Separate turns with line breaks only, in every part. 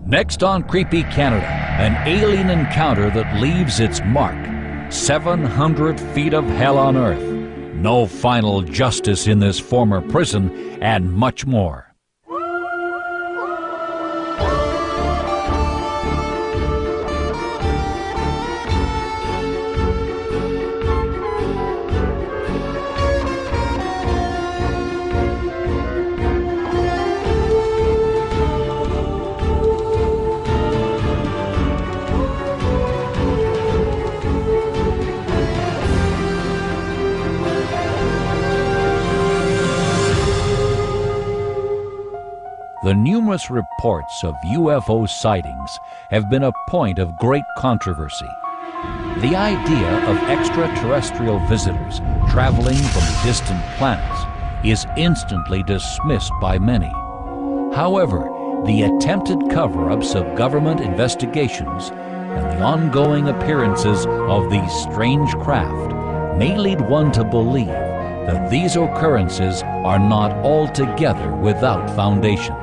Next on Creepy Canada, an alien encounter that leaves its mark. 700 feet of hell on Earth. No final justice in this former prison, and much more. The numerous reports of UFO sightings have been a point of great controversy. The idea of extraterrestrial visitors traveling from distant planets is instantly dismissed by many. However, the attempted cover-ups of government investigations and the ongoing appearances of these strange craft may lead one to believe that these occurrences are not altogether without foundation.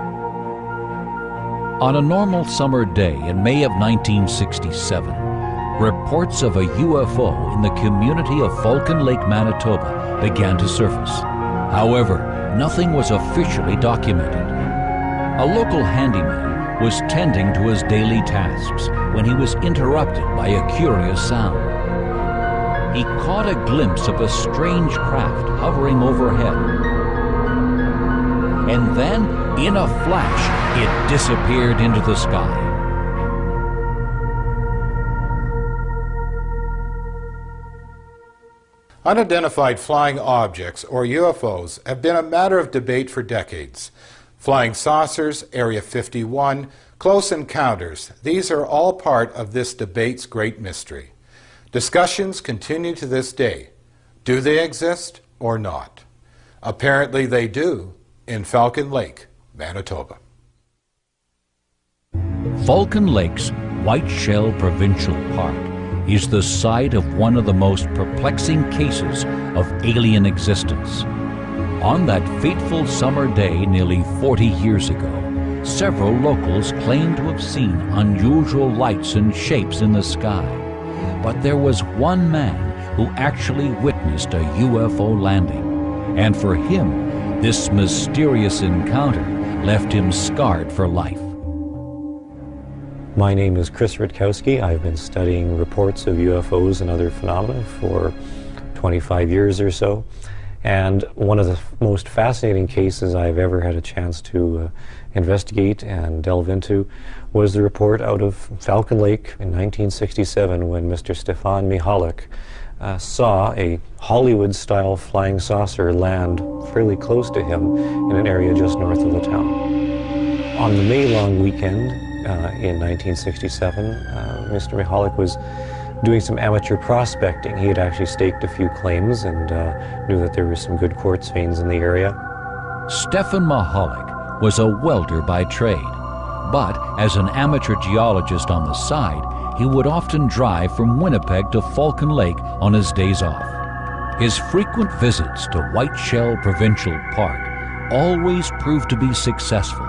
On a normal summer day in May of 1967, reports of a UFO in the community of Falcon Lake, Manitoba began to surface. However, nothing was officially documented. A local handyman was tending to his daily tasks when he was interrupted by a curious sound. He caught a glimpse of a strange craft hovering overhead. And then, in a flash, it disappeared into the sky.
Unidentified flying objects, or UFOs, have been a matter of debate for decades. Flying saucers, Area 51, close encounters, these are all part of this debate's great mystery. Discussions continue to this day. Do they exist or not? Apparently they do in Falcon Lake, Manitoba.
Falcon Lake's White Shell Provincial Park is the site of one of the most perplexing cases of alien existence. On that fateful summer day nearly 40 years ago, several locals claimed to have seen unusual lights and shapes in the sky. But there was one man who actually witnessed a UFO landing, and for him, this mysterious encounter left him scarred for life.
My name is Chris Rutkowski. I've been studying reports of UFOs and other phenomena for 25 years or so. And one of the most fascinating cases I've ever had a chance to investigate and delve into was the report out of Falcon Lake in 1967 when Mr. Stefan Mihalik saw a Hollywood-style flying saucer land fairly close to him in an area just north of the town. On the May long weekend in 1967, Mr. Mihalik was doing some amateur prospecting. He had actually staked a few claims and knew that there were some good quartz veins in the area.
Stefan Mihalik was a welder by trade, but as an amateur geologist on the side, he would often drive from Winnipeg to Falcon Lake on his days off. His frequent visits to White Shell Provincial Park always proved to be successful,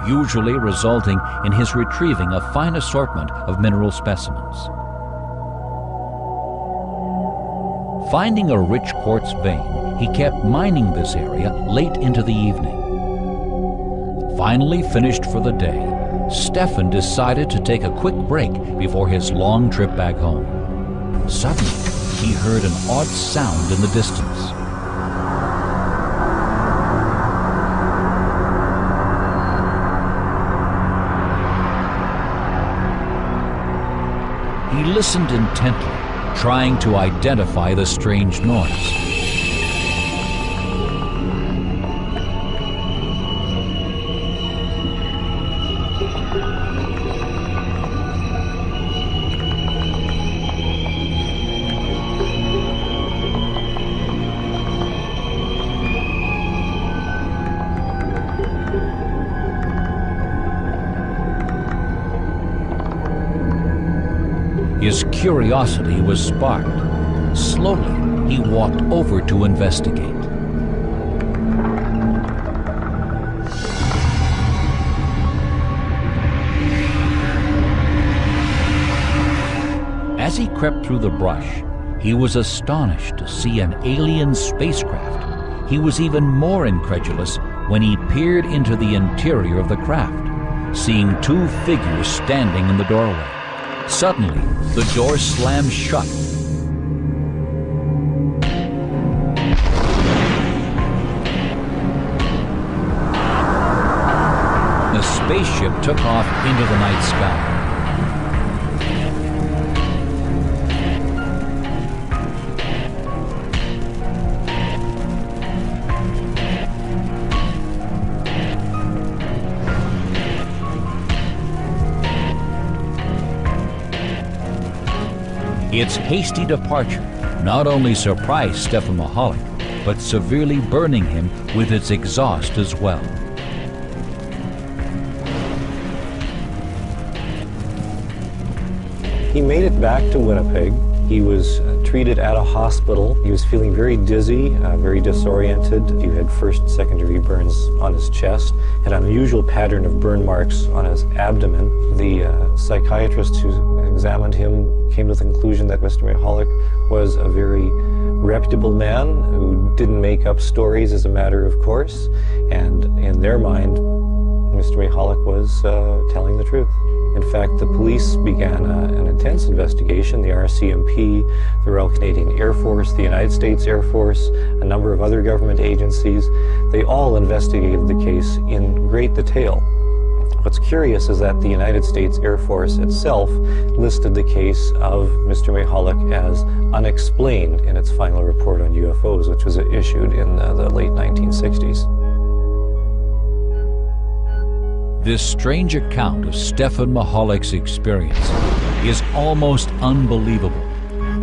usually resulting in his retrieving a fine assortment of mineral specimens. Finding a rich quartz vein, he kept mining this area late into the evening. Finally finished for the day, Stefan decided to take a quick break before his long trip back home. Suddenly, he heard an odd sound in the distance. He listened intently, trying to identify the strange noise. His curiosity was sparked. Slowly, he walked over to investigate. As he crept through the brush, he was astonished to see an alien spacecraft. He was even more incredulous when he peered into the interior of the craft, seeing two figures standing in the doorway. Suddenly, the door slammed shut. The spaceship took off into the night sky. Its hasty departure not only surprised Stephen Mahalik, but severely burning him with its exhaust as well.
He made it back to Winnipeg. He was treated at a hospital. He was feeling very dizzy, very disoriented. He had first and second-degree burns on his chest, had an unusual pattern of burn marks on his abdomen. The psychiatrist who examined him came to the conclusion that Mr. Mahalik was a very reputable man who didn't make up stories as a matter of course, and in their mind, Mr. Mahalik was telling the truth. In fact, the police began an intense investigation. The RCMP, the Royal Canadian Air Force, the United States Air Force, a number of other government agencies, they all investigated the case in great detail. What's curious is that the United States Air Force itself listed the case of Mr. Mahalik as unexplained in its final report on UFOs, which was issued in the late 1960s.
This strange account of Stephen Mahalik's experience is almost unbelievable,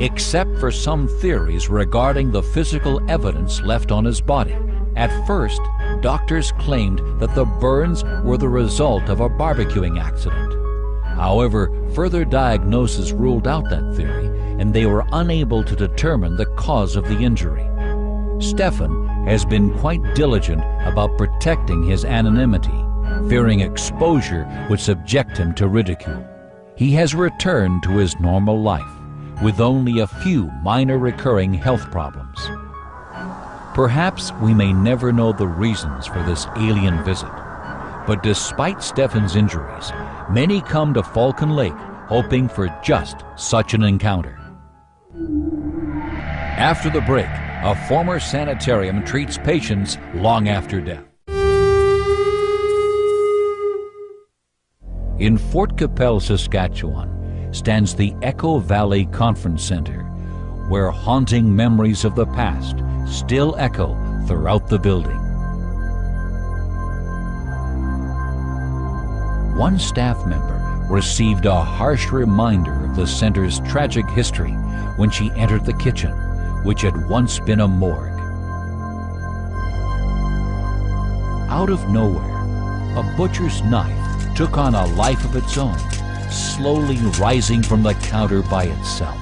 except for some theories regarding the physical evidence left on his body. At first, doctors claimed that the burns were the result of a barbecuing accident. However, further diagnosis ruled out that theory, and they were unable to determine the cause of the injury. Stephen has been quite diligent about protecting his anonymity, fearing exposure would subject him to ridicule. He has returned to his normal life, with only a few minor recurring health problems. Perhaps we may never know the reasons for this alien visit, but despite Stephen's injuries, many come to Falcon Lake hoping for just such an encounter. After the break, a former sanitarium treats patients long after death. In Fort Qu'Appelle, Saskatchewan, stands the Echo Valley Conference Center, where haunting memories of the past still echo throughout the building. One staff member received a harsh reminder of the center's tragic history when she entered the kitchen, which had once been a morgue. Out of nowhere, a butcher's knife took on a life of its own, slowly rising from the counter by itself.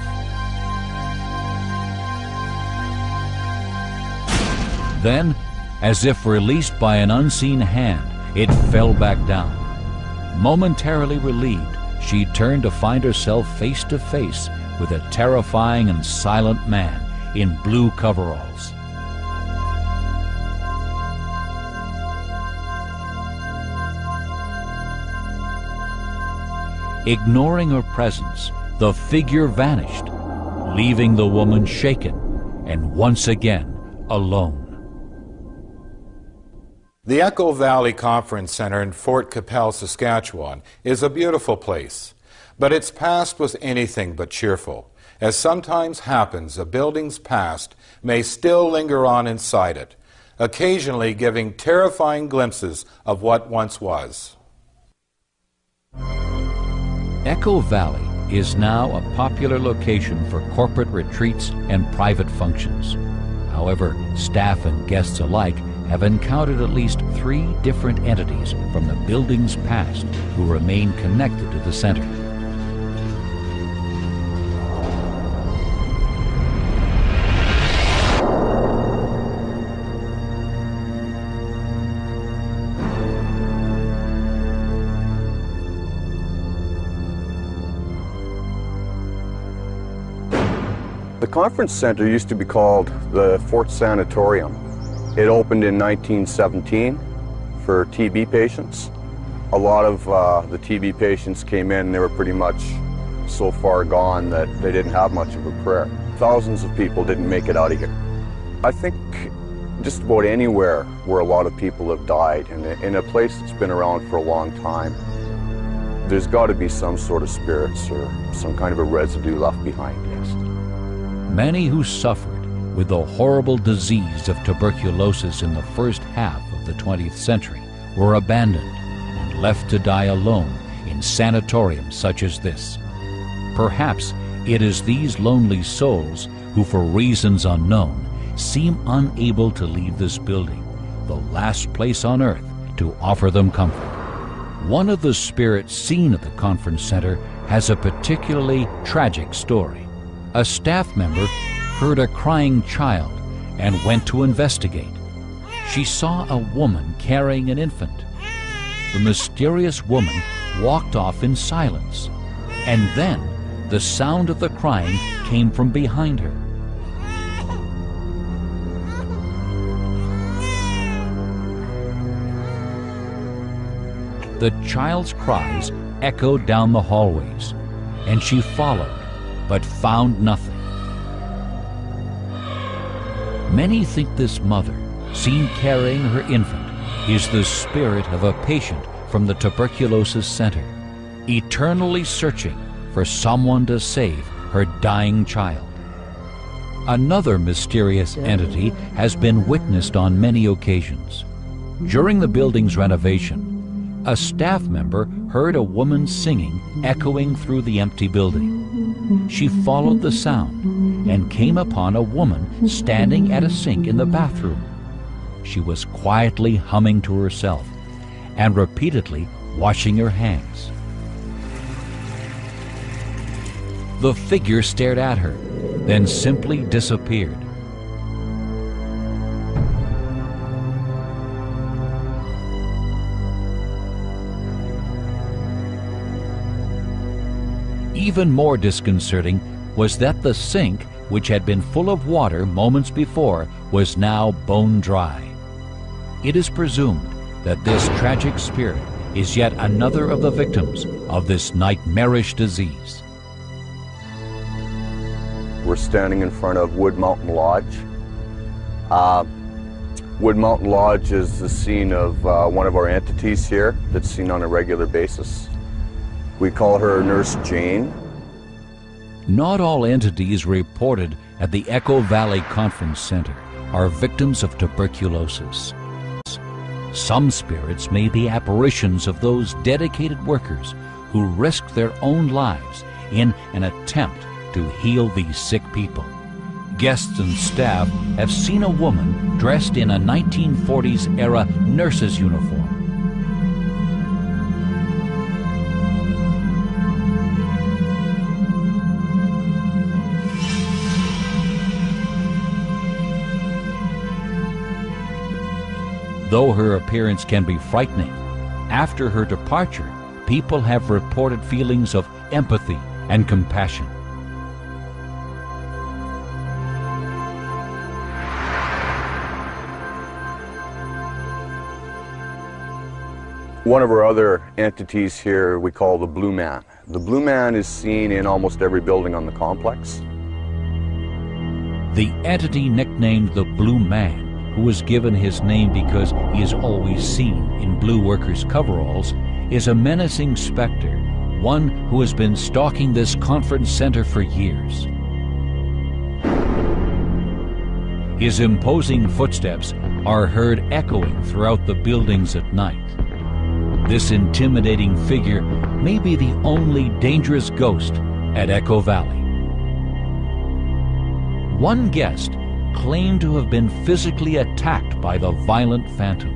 Then, as if released by an unseen hand, it fell back down. Momentarily relieved, she turned to find herself face to face with a terrifying and silent man in blue coveralls. Ignoring her presence, the figure vanished, leaving the woman shaken and once again alone.
The Echo Valley Conference Center in Fort Qu'Appelle, Saskatchewan is a beautiful place, but its past was anything but cheerful. As sometimes happens, a building's past may still linger on inside it, occasionally giving terrifying glimpses of what once was.
Echo Valley is now a popular location for corporate retreats and private functions. However, staff and guests alike have encountered at least 3 different entities from the building's past who remain connected to the center.
conference center used to be called the Fort Sanatorium. It opened in 1917 for TB patients. A lot of the TB patients came in and they were pretty much so far gone that they didn't have much of a prayer. Thousands of people didn't make it out of here. I think just about anywhere where a lot of people have died, and in a place that's been around for a long time, there's got to be some sort of spirits or some kind of a residue left behind. Yes.
Many who suffered with the horrible disease of tuberculosis in the first half of the 20th century were abandoned and left to die alone in sanatoriums such as this. Perhaps it is these lonely souls who, for reasons unknown, seem unable to leave this building, the last place on earth to offer them comfort. One of the spirits seen at the conference center has a particularly tragic story. A staff member heard a crying child and went to investigate. She saw a woman carrying an infant. The mysterious woman walked off in silence, and then the sound of the crying came from behind her. The child's cries echoed down the hallways, and she followed, but found nothing. Many think this mother, seen carrying her infant, is the spirit of a patient from the tuberculosis center, eternally searching for someone to save her dying child. Another mysterious entity has been witnessed on many occasions. During the building's renovation, a staff member heard a woman singing echoing through the empty building. She followed the sound and came upon a woman standing at a sink in the bathroom. She was quietly humming to herself and repeatedly washing her hands. The figure stared at her, then simply disappeared. Even more disconcerting was that the sink, which had been full of water moments before, was now bone dry. It is presumed that this tragic spirit is yet another of the victims of this nightmarish disease.
We're standing in front of Wood Mountain Lodge. Wood Mountain Lodge is the scene of one of our entities here that's seen on a regular basis. We call her Nurse Jane.
Not all entities reported at the Echo Valley Conference Center are victims of tuberculosis. Some spirits may be apparitions of those dedicated workers who risked their own lives in an attempt to heal these sick people. Guests and staff have seen a woman dressed in a 1940s era nurse's uniform. Though her appearance can be frightening, after her departure, people have reported feelings of empathy and compassion.
One of our other entities here we call the Blue Man. The Blue Man is seen in almost every building on the complex.
The entity nicknamed the Blue Man, who was given his name because he is always seen in blue workers' coveralls, is a menacing specter, one who has been stalking this conference center for years. His imposing footsteps are heard echoing throughout the buildings at night. This intimidating figure may be the only dangerous ghost at Echo Valley. One guest claimed to have been physically attacked by the violent phantom.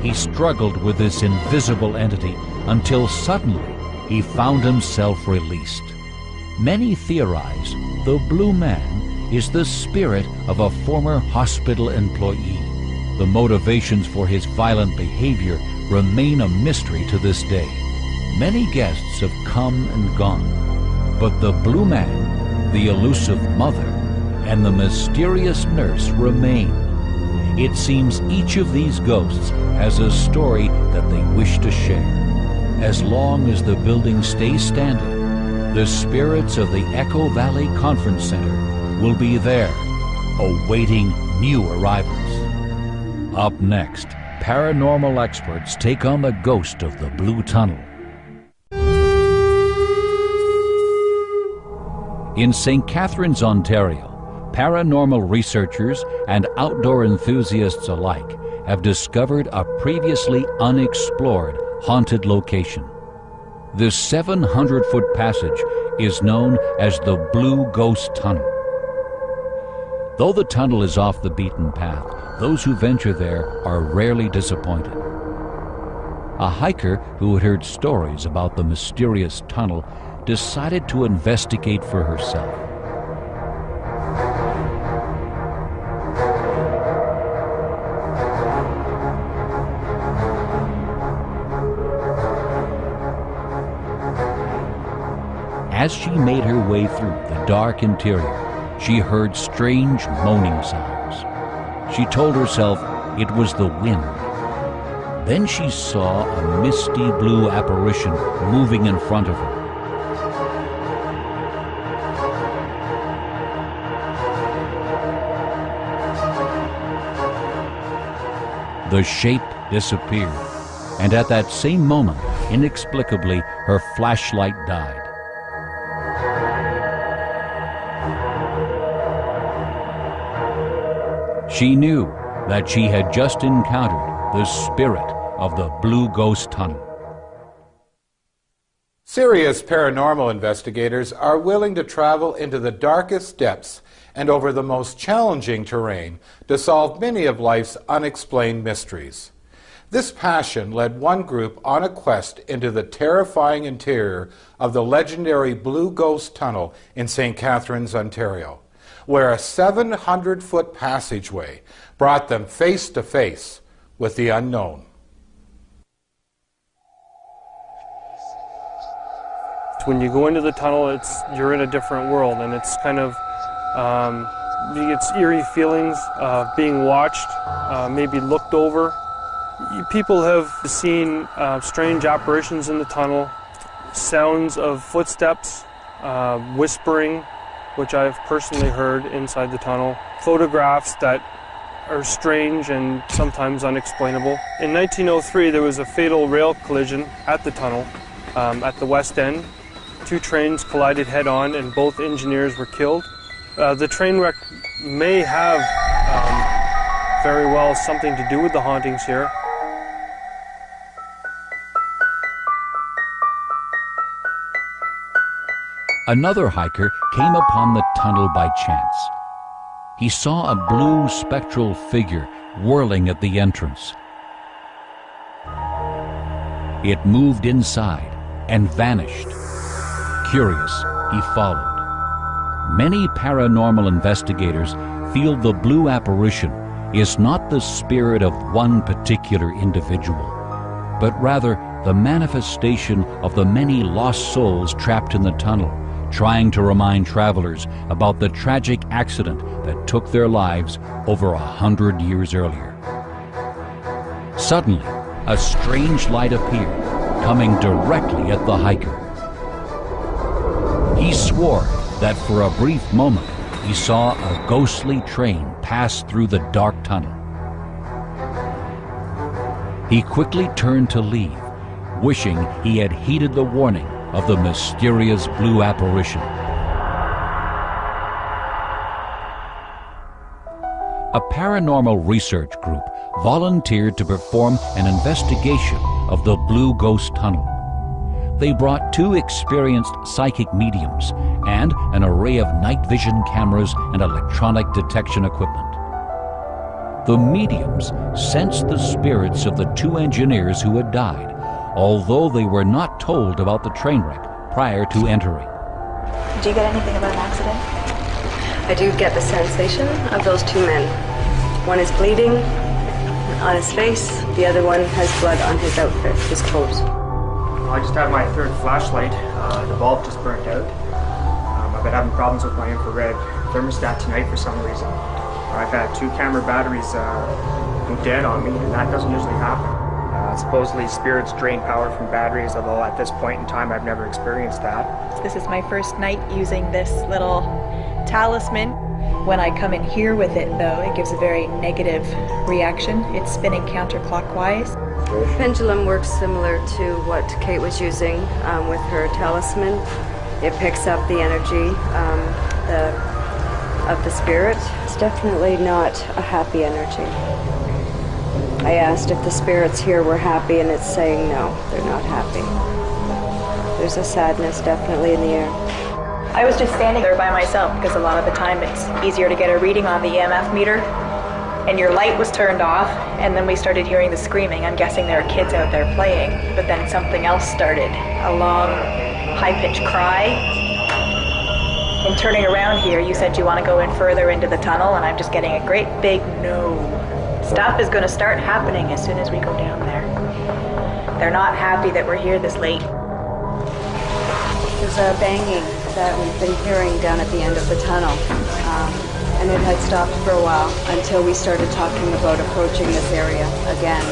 He struggled with this invisible entity until suddenly he found himself released. Many theorize the Blue Man is the spirit of a former hospital employee. The motivations for his violent behavior remain a mystery to this day. Many guests have come and gone, but the Blue Man, the elusive mother, and the mysterious nurse remain. It seems each of these ghosts has a story that they wish to share. As long as the building stays standing, the spirits of the Echo Valley Conference Center will be there, awaiting new arrivals. Up next, paranormal experts take on the ghost of the Blue Tunnel. In St. Catharines, Ontario, paranormal researchers and outdoor enthusiasts alike have discovered a previously unexplored haunted location. This 700-foot passage is known as the Blue Ghost Tunnel. Though the tunnel is off the beaten path, those who venture there are rarely disappointed. A hiker who had heard stories about the mysterious tunnel decided to investigate for herself. As she made her way through the dark interior, she heard strange moaning sounds. She told herself it was the wind. Then she saw a misty blue apparition moving in front of her. The shape disappeared, and at that same moment, inexplicably, her flashlight died. She knew that she had just encountered the spirit of the Blue Ghost Tunnel.
Serious paranormal investigators are willing to travel into the darkest depths and over the most challenging terrain to solve many of life's unexplained mysteries. This passion led one group on a quest into the terrifying interior of the legendary Blue Ghost Tunnel in St. Catharines, Ontario, where a 700-foot passageway brought them face to face with the unknown.
When you go into the tunnel, you're in a different world, and it's kind of you get eerie feelings of being watched, maybe looked over. People have seen strange apparitions in the tunnel, sounds of footsteps, whispering, which I've personally heard inside the tunnel, photographs that are strange and sometimes unexplainable. In 1903, there was a fatal rail collision at the tunnel at the West End. Two trains collided head-on and both engineers were killed. The train wreck may have very well something to do with the hauntings here.
Another hiker came upon the tunnel by chance. He saw a blue spectral figure whirling at the entrance. It moved inside and vanished. Curious, he followed. Many paranormal investigators feel the blue apparition is not the spirit of one particular individual, but rather the manifestation of the many lost souls trapped in the tunnel, trying to remind travelers about the tragic accident that took their lives over 100 years earlier. Suddenly, a strange light appeared, coming directly at the hiker. He swore that for a brief moment he saw a ghostly train pass through the dark tunnel. He quickly turned to leave, wishing he had heeded the warning of the mysterious blue apparition. A paranormal research group volunteered to perform an investigation of the Blue Ghost Tunnel. They brought 2 experienced psychic mediums and an array of night vision cameras and electronic detection equipment. The mediums sensed the spirits of the 2 engineers who had died, although they were not told about the train wreck prior to entering.
Did you get anything about an accident?
I do get the sensation of those 2 men. One is bleeding, on his face. The other one has blood on his outfit, his clothes.
I just had my third flashlight. The bulb just burnt out. I've been having problems with my infrared thermostat tonight for some reason. I've had 2 camera batteries go dead on me, and that doesn't usually happen. Supposedly spirits drain power from batteries, although at this point in time I've never experienced that.
This is my first night using this little talisman. When I come in here with it, though, it gives a very negative reaction. It's spinning counterclockwise.
The pendulum works similar to what Kate was using with her talisman. It picks up the energy of the spirit. It's definitely not a happy energy. I asked if the spirits here were happy, and it's saying no, they're not happy. There's a sadness definitely in the air.
I was just standing there by myself because a lot of the time it's easier to get a reading on the EMF meter. And your light was turned off, and then we started hearing the screaming. I'm guessing there are kids out there playing, but then something else started. A long, high-pitched cry. And turning around here, you said you want to go in further into the tunnel, and I'm just getting a great big no. Stuff is going to start happening as soon as we go down there. They're not happy that we're here this late.
There's a banging that we've been hearing down at the end of the tunnel. And it had stopped for a while until we started talking about approaching this area again.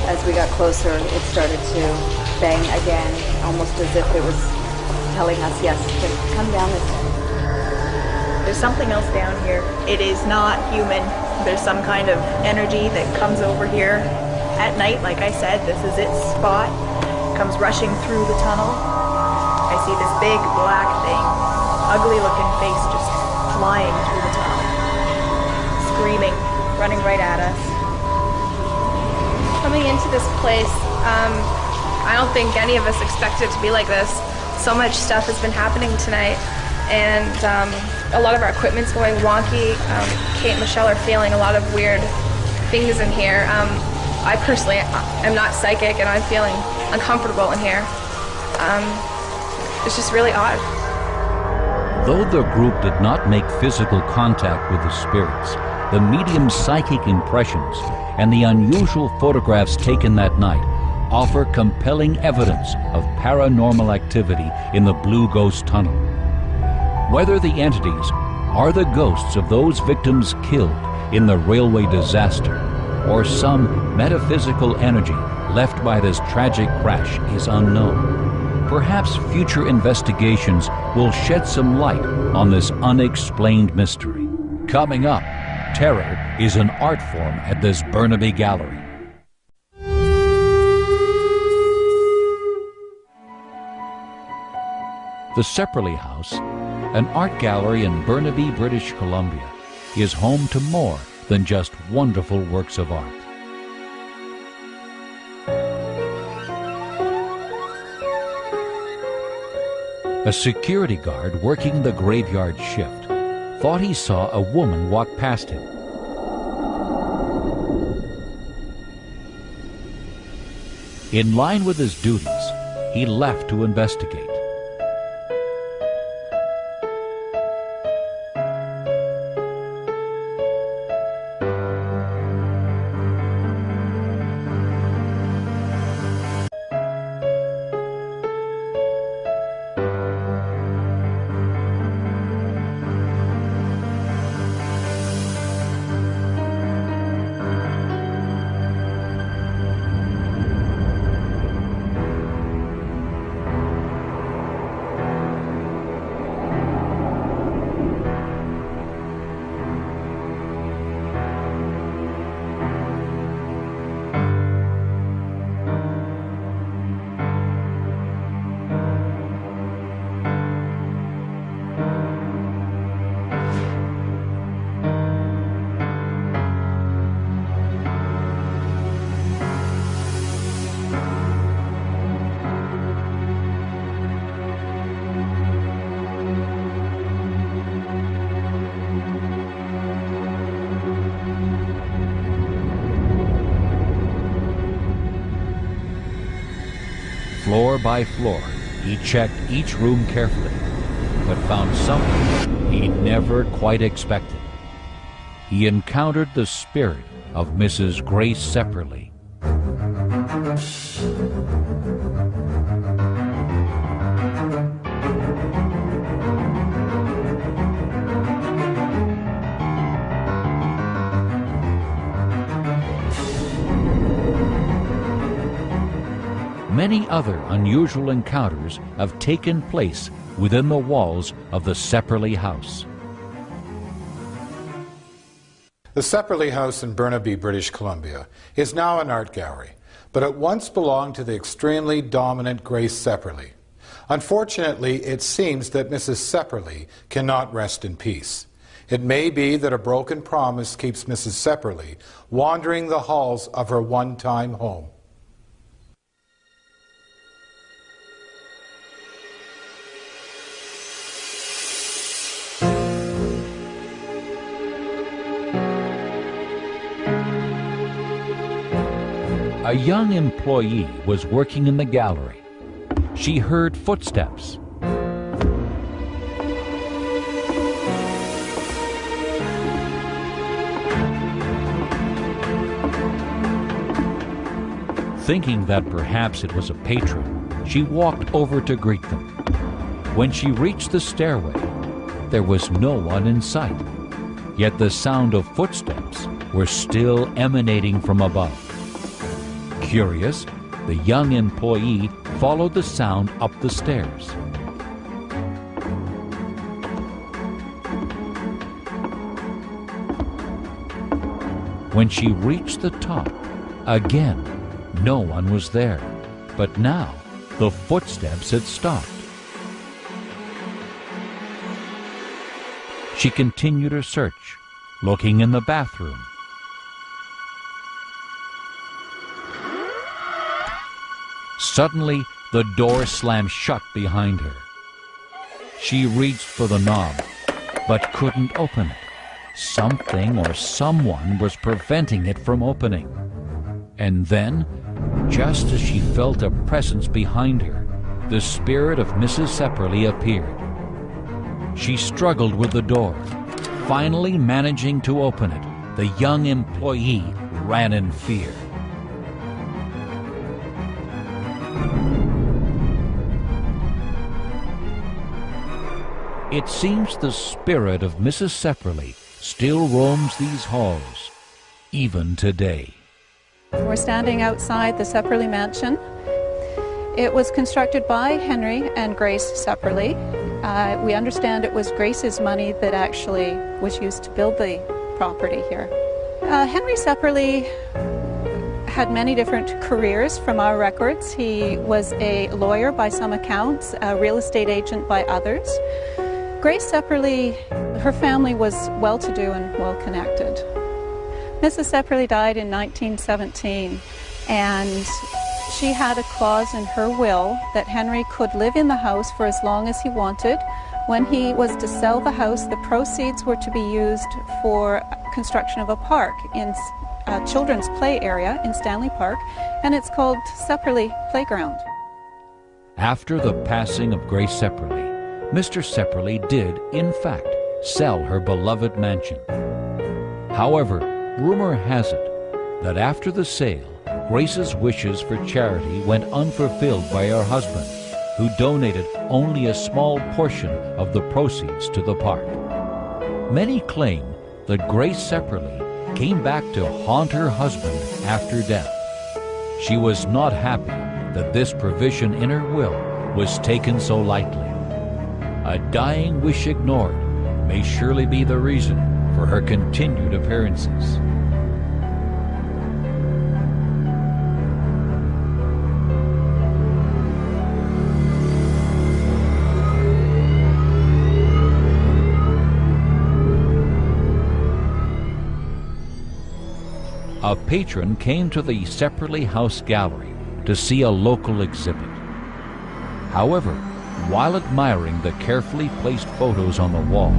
As we got closer, it started to bang again, almost as if it was telling us, yes, come down this way.
There's something else down here. It is not human. There's some kind of energy that comes over here at night. Like I said, this is its spot. Comes rushing through the tunnel. I see this big black thing, ugly looking face just flying through the tunnel. Screaming, running right at us.
Coming into this place, I don't think any of us expected it to be like this. So much stuff has been happening tonight, and a lot of our equipment's going wonky. Kate and Michelle are feeling a lot of weird things in here. I personally am not psychic, and I'm feeling uncomfortable in here. It's just really odd.
Though the group did not make physical contact with the spirits, the medium's psychic impressions and the unusual photographs taken that night offer compelling evidence of paranormal activity in the Blue Ghost Tunnel. Whether the entities are the ghosts of those victims killed in the railway disaster or some metaphysical energy left by this tragic crash is unknown. Perhaps future investigations will shed some light on this unexplained mystery. Coming up, terror is an art form at this Burnaby Gallery. The Sepperly House, an art gallery in Burnaby, British Columbia, is home to more than just wonderful works of art. A security guard working the graveyard shift thought he saw a woman walk past him. In line with his duties, he left to investigate. Floor by floor, he checked each room carefully, but found something he never quite expected. he encountered the spirit of Mrs. Grace Sepperly. Many other unusual encounters have taken place within the walls of the Sepperly house.
The Sepperly House in Burnaby, British Columbia, is now an art gallery, but it once belonged to the extremely dominant Grace Sepperly. Unfortunately, it seems that Mrs. Sepperly cannot rest in peace. It may be that a broken promise keeps Mrs. Sepperly wandering the halls of her one-time home.
A young employee was working in the gallery. She heard footsteps. Thinking that perhaps it was a patron, she walked over to greet them. When she reached the stairway, there was no one in sight, yet the sound of footsteps were still emanating from above. Curious, the young employee followed the sound up the stairs. When she reached the top, again, no one was there, but now the footsteps had stopped. She continued her search, looking in the bathroom. Suddenly, the door slammed shut behind her. She reached for the knob, but couldn't open it. Something or someone was preventing it from opening. And then, just as she felt a presence behind her, the spirit of Mrs. Sepperly appeared. She struggled with the door. Finally managing to open it, the young employee ran in fear. It seems the spirit of Mrs. Sepperly still roams these halls, even today.
We're standing outside the Sepperly mansion. It was constructed by Henry and Grace Sepperly. We understand it was Grace's money that actually was used to build the property here. Henry Sepperly had many different careers from our records. He was a lawyer by some accounts, a real estate agent by others. Grace Sepperly, her family was well-to-do and well-connected. Mrs. Sepperly died in 1917, and she had a clause in her will that Henry could live in the house for as long as he wanted. When he was to sell the house, the proceeds were to be used for construction of a park in a children's play area in Stanley Park, and it's called Sepperly Playground.
After the passing of Grace Sepperly, Mr. Sepperly did, in fact, sell her beloved mansion. However, rumor has it that after the sale, Grace's wishes for charity went unfulfilled by her husband, who donated only a small portion of the proceeds to the park. Many claim that Grace Sepperly came back to haunt her husband after death. She was not happy that this provision in her will was taken so lightly. A dying wish ignored may surely be the reason for her continued appearances. A patron came to the Sepperly House Gallery to see a local exhibit. However, while admiring the carefully placed photos on the wall,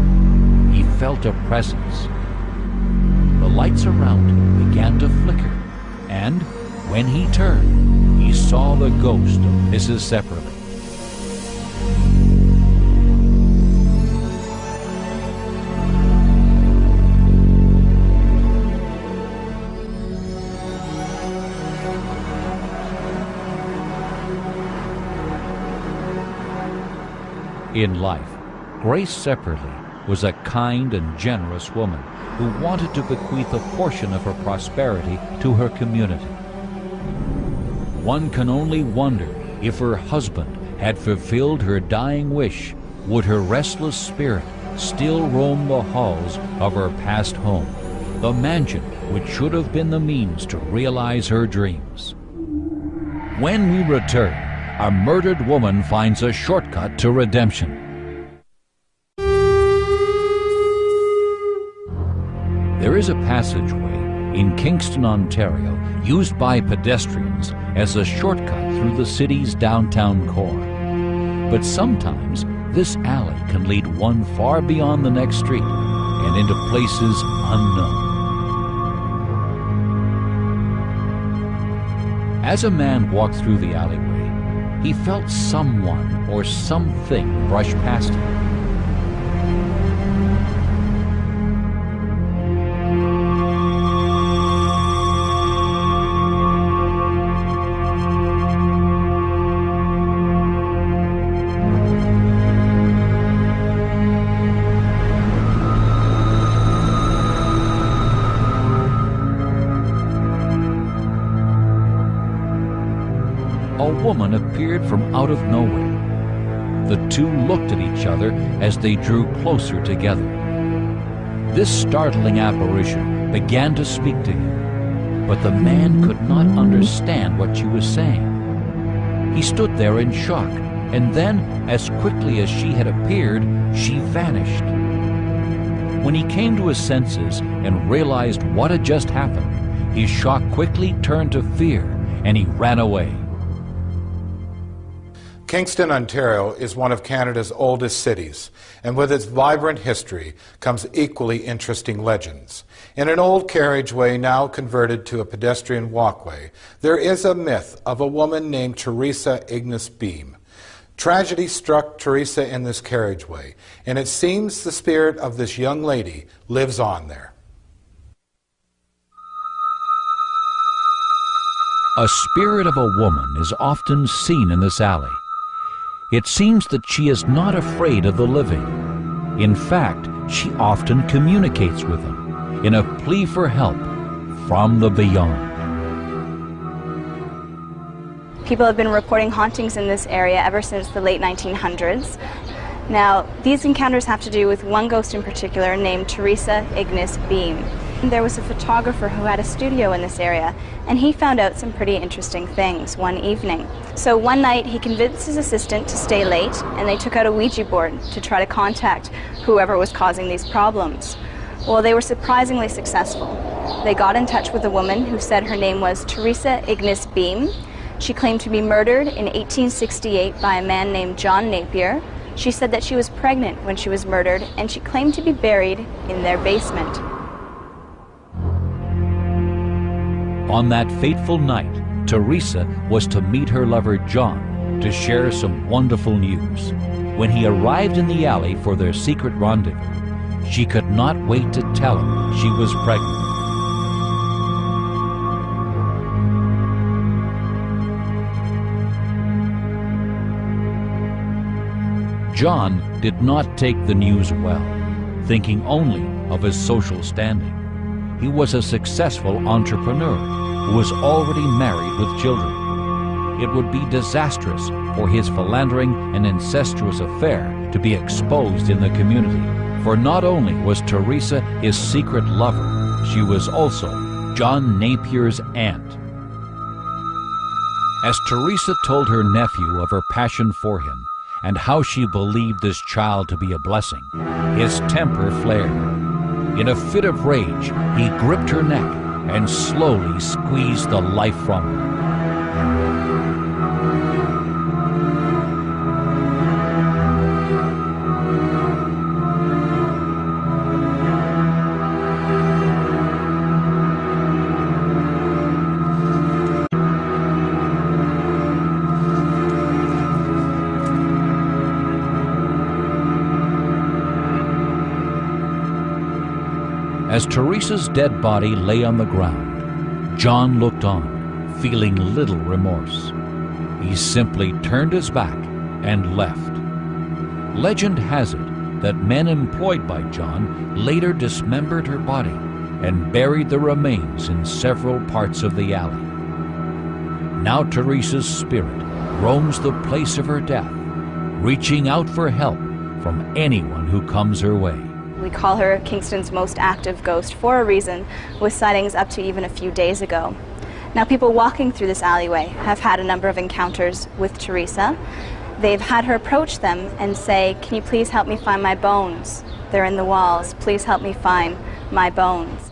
he felt a presence. The lights around him began to flicker, and when he turned, he saw the ghost of Mrs. Sepperly. In life, Grace Sepperly was a kind and generous woman who wanted to bequeath a portion of her prosperity to her community. One can only wonder if her husband had fulfilled her dying wish, would her restless spirit still roam the halls of her past home, the mansion which should have been the means to realize her dreams. When we return, a murdered woman finds a shortcut to redemption. There is a passageway in Kingston, Ontario, used by pedestrians as a shortcut through the city's downtown core. But sometimes this alley can lead one far beyond the next street and into places unknown. As a man walked through the alleyway, he felt someone or something brush past him. A woman appeared from out of nowhere. The two looked at each other as they drew closer together. This startling apparition began to speak to him, but the man could not understand what she was saying. He stood there in shock, and then, as quickly as she had appeared, she vanished. When he came to his senses and realized what had just happened, his shock quickly turned to fear, and he ran away.
Kingston, Ontario is one of Canada's oldest cities, and with its vibrant history comes equally interesting legends. In an old carriageway now converted to a pedestrian walkway, there is a myth of a woman named Teresa Ignace Beam. Tragedy struck Teresa in this carriageway, and it seems the spirit of this young lady lives on there.
A spirit of a woman is often seen in this alley. It seems that she is not afraid of the living. In fact, she often communicates with them in a plea for help from the beyond.
People have been reporting hauntings in this area ever since the late 1900s. Now, these encounters have to do with one ghost in particular named Teresa Ignace Beam. There was a photographer who had a studio in this area, and he found out some pretty interesting things one evening. So one night he convinced his assistant to stay late, and they took out a Ouija board to try to contact whoever was causing these problems. Well, they were surprisingly successful. They got in touch with a woman who said her name was Teresa Ignace Beam. She claimed to be murdered in 1868 by a man named John Napier. She said that she was pregnant when she was murdered, and she claimed to be buried in their basement.
On that fateful night, Teresa was to meet her lover John to share some wonderful news. When he arrived in the alley for their secret rendezvous, she could not wait to tell him she was pregnant. John did not take the news well, thinking only of his social standing. He was a successful entrepreneur who was already married with children. It would be disastrous for his philandering and incestuous affair to be exposed in the community, for not only was Teresa his secret lover, she was also John Napier's aunt. As Teresa told her nephew of her passion for him and how she believed this child to be a blessing, his temper flared. In a fit of rage, he gripped her neck and slowly squeezed the life from her. As Teresa's dead body lay on the ground, John looked on, feeling little remorse. He simply turned his back and left. Legend has it that men employed by John later dismembered her body and buried the remains in several parts of the alley. Now Teresa's spirit roams the place of her death, reaching out for help from anyone who comes her way.
We call her Kingston's most active ghost for a reason, with sightings up to even a few days ago. Now, people walking through this alleyway have had a number of encounters with Teresa. They've had her approach them and say, "Can you please help me find my bones? They're in the walls. Please help me find my bones."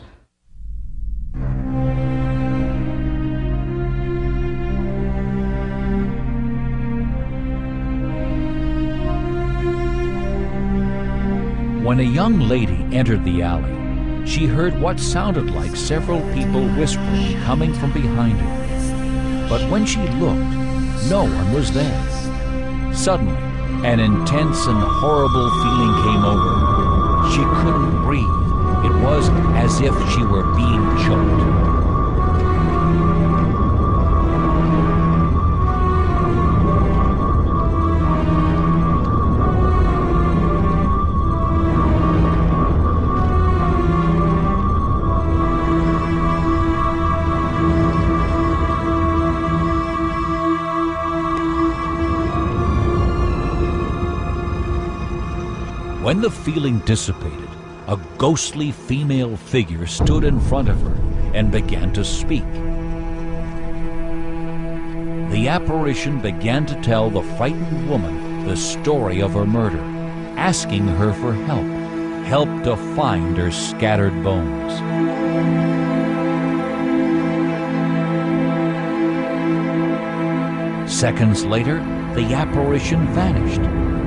When a young lady entered the alley, she heard what sounded like several people whispering coming from behind her. But when she looked, no one was there. Suddenly, an intense and horrible feeling came over her. She couldn't breathe. It was as if she were being choked. When the feeling dissipated, a ghostly female figure stood in front of her and began to speak. The apparition began to tell the frightened woman the story of her murder, asking her for help to find her scattered bones. Seconds later, the apparition vanished,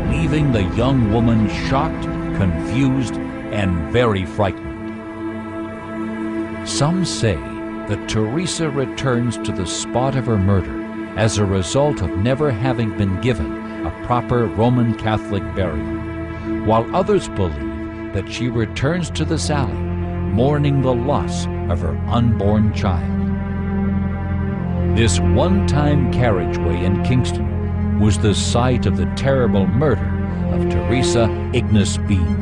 leaving the young woman shocked, confused, and very frightened. Some say that Teresa returns to the spot of her murder as a result of never having been given a proper Roman Catholic burial, while others believe that she returns to this alley mourning the loss of her unborn child. This one-time carriageway in Kingston was the site of the terrible murder of Teresa Ignace Beam.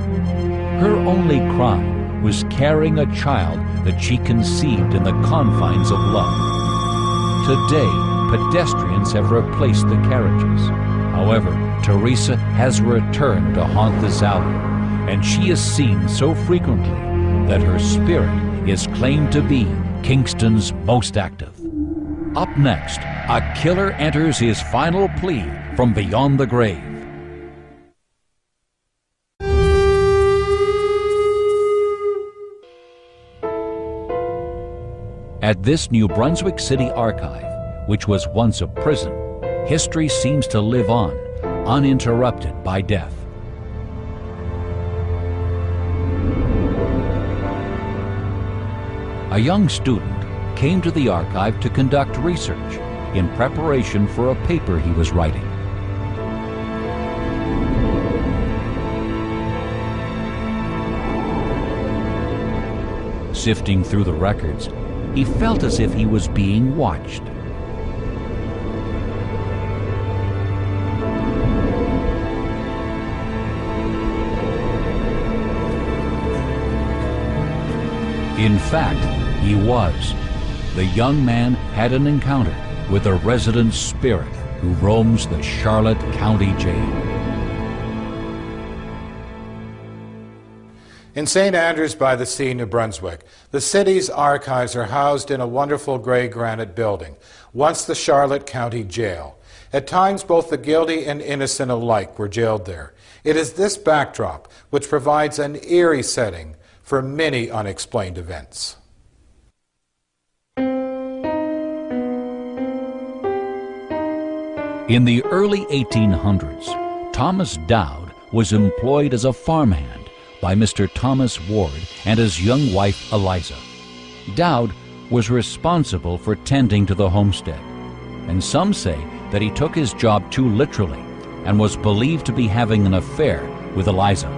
Her only crime was carrying a child that she conceived in the confines of love. Today, pedestrians have replaced the carriages. However, Teresa has returned to haunt this alley, and she is seen so frequently that her spirit is claimed to be Kingston's most active. Up next, a killer enters his final plea from beyond the grave. At this New Brunswick City archive, which was once a prison, history seems to live on, uninterrupted by death. A young student came to the archive to conduct research in preparation for a paper he was writing. Sifting through the records, he felt as if he was being watched. In fact, he was. The young man had an encounter with a resident spirit who roams the Charlotte County Jail.
In St. Andrews by the Sea, New Brunswick, the city's archives are housed in a wonderful gray granite building, once the Charlotte County Jail. At times, both the guilty and innocent alike were jailed there. It is this backdrop which provides an eerie setting for many unexplained events.
In the early 1800s, Thomas Dowd was employed as a farmhand by Mr. Thomas Ward and his young wife Eliza. Dowd was responsible for tending to the homestead, and some say that he took his job too literally and was believed to be having an affair with Eliza.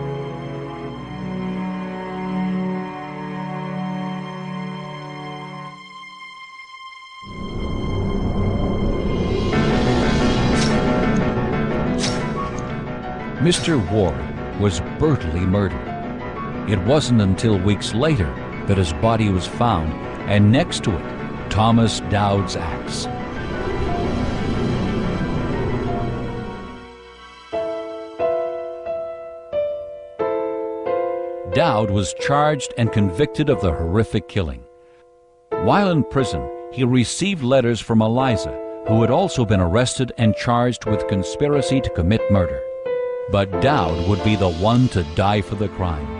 Mr. Ward was brutally murdered. It wasn't until weeks later that his body was found, and next to it, Thomas Dowd's axe. Dowd was charged and convicted of the horrific killing. While in prison, he received letters from Eliza, who had also been arrested and charged with conspiracy to commit murder. But Dowd would be the one to die for the crime.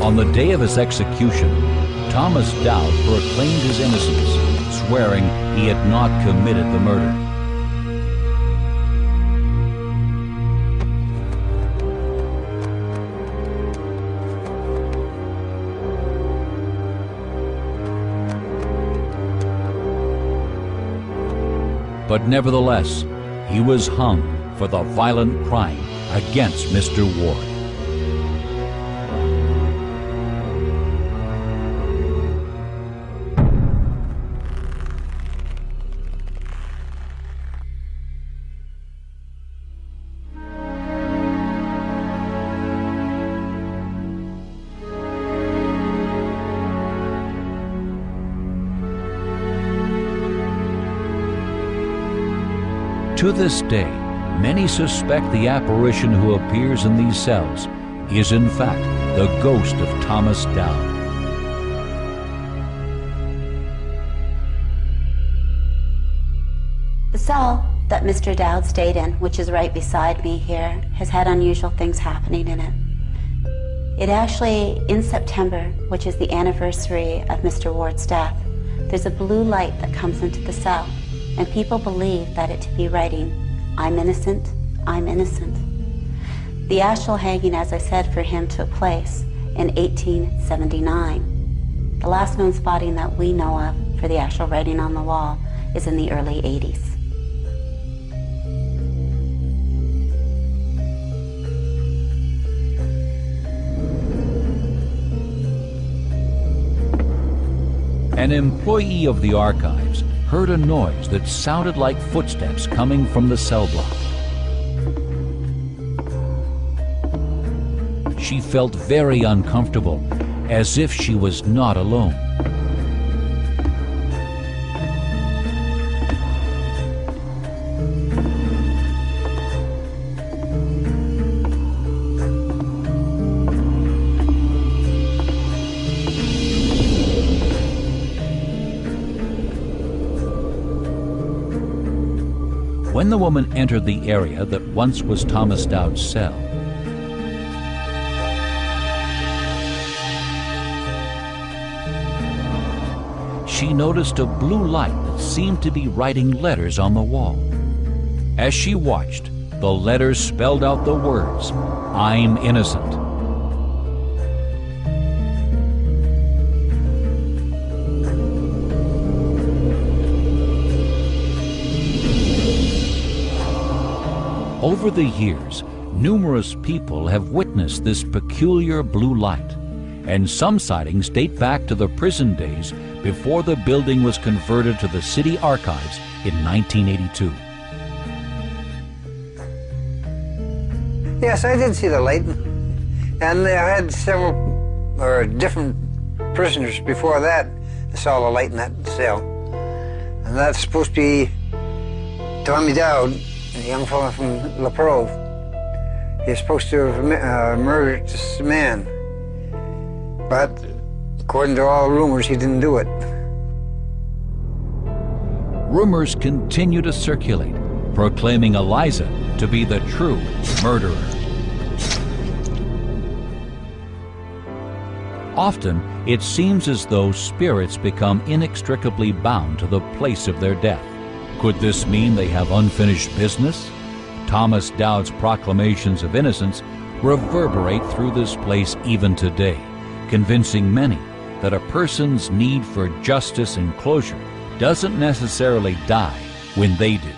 On the day of his execution, Thomas Dowd proclaimed his innocence, swearing he had not committed the murder. But nevertheless, he was hung for the violent crime against Mr. Ward. To this day, many suspect the apparition who appears in these cells is in fact the ghost of Thomas Dowd.
The cell that Mr. Dowd stayed in, which is right beside me here, has had unusual things happening in it. It actually, in September, which is the anniversary of Mr. Ward's death, there's a blue light that comes into the cell. And people believe that it to be writing, "I'm innocent, I'm innocent." The astral hanging, as I said, for him took place in 1879. The last known spotting that we know of for the astral writing on the wall is in the early 80s.
An employee of the archives heard a noise that sounded like footsteps coming from the cell block. She felt very uncomfortable, as if she was not alone. When the woman entered the area that once was Thomas Dowd's cell, she noticed a blue light that seemed to be writing letters on the wall. As she watched, the letters spelled out the words, "I'm innocent." Over the years, numerous people have witnessed this peculiar blue light, and some sightings date back to the prison days before the building was converted to the city archives in 1982.
Yes, I did see the light, and I had several different prisoners before that saw the light in that cell, and that's supposed to be Tommy Dowd, a young fellow from La Prove. He's supposed to have murdered this man, but according to all rumors, he didn't do it.
Rumors continue to circulate, proclaiming Eliza to be the true murderer. Often, it seems as though spirits become inextricably bound to the place of their death. Could this mean they have unfinished business? Thomas Dowd's proclamations of innocence reverberate through this place even today, convincing many that a person's need for justice and closure doesn't necessarily die when they do.